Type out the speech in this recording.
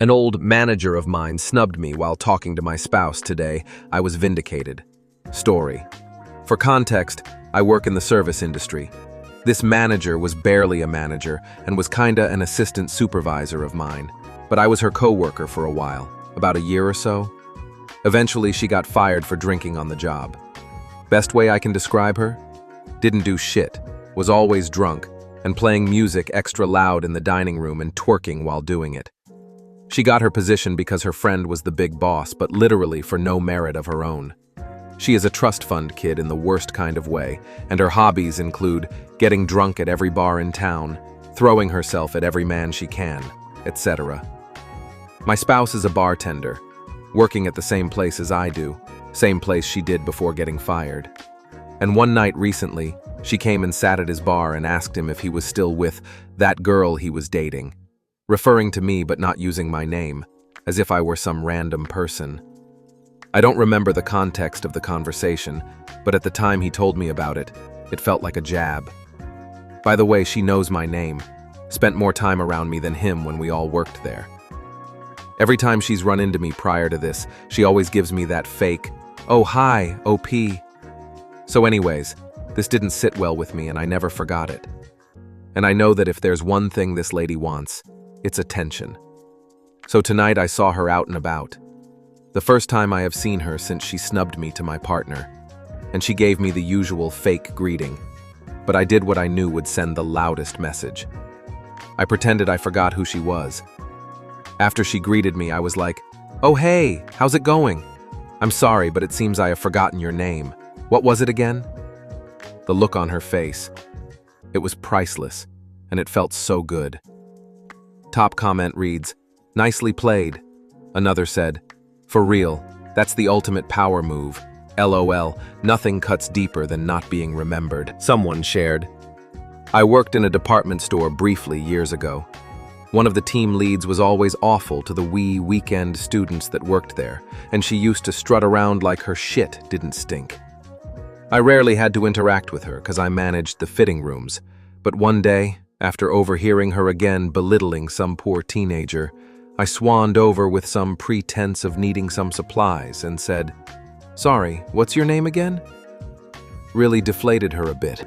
An old manager of mine snubbed me while talking to my spouse today. I was vindicated. Story. For context, I work in the service industry. This manager was barely a manager and was kinda an assistant supervisor of mine, but I was her coworker for a while, about a year or so. Eventually, she got fired for drinking on the job. Best way I can describe her? Didn't do shit, was always drunk, and playing music extra loud in the dining room and twerking while doing it. She got her position because her friend was the big boss, but literally for no merit of her own. She is a trust fund kid in the worst kind of way, and her hobbies include getting drunk at every bar in town, throwing herself at every man she can, etc. My spouse is a bartender, working at the same place as I do, same place she did before getting fired. And one night recently, she came and sat at his bar and asked him if he was still with that girl he was dating, referring to me but not using my name, as if I were some random person. I don't remember the context of the conversation, but at the time he told me about it, it felt like a jab. By the way, she knows my name, spent more time around me than him when we all worked there. Every time she's run into me prior to this, she always gives me that fake, "Oh hi, OP." So anyways, this didn't sit well with me and I never forgot it. And I know that if there's one thing this lady wants, it's attention. So tonight I saw her out and about. The first time I have seen her since she snubbed me to my partner. And she gave me the usual fake greeting. But I did what I knew would send the loudest message. I pretended I forgot who she was. After she greeted me, I was like, "Oh hey, how's it going? I'm sorry, but it seems I have forgotten your name. What was it again?" The look on her face. It was priceless, and it felt so good. Top comment reads, "Nicely played." Another said, "For real, that's the ultimate power move. LOL, nothing cuts deeper than not being remembered." Someone shared, "I worked in a department store briefly years ago. One of the team leads was always awful to the weekend students that worked there, and she used to strut around like her shit didn't stink. I rarely had to interact with her because I managed the fitting rooms, but one day, after overhearing her again belittling some poor teenager, I swanned over with some pretense of needing some supplies and said, 'Sorry, what's your name again?' Really deflated her a bit.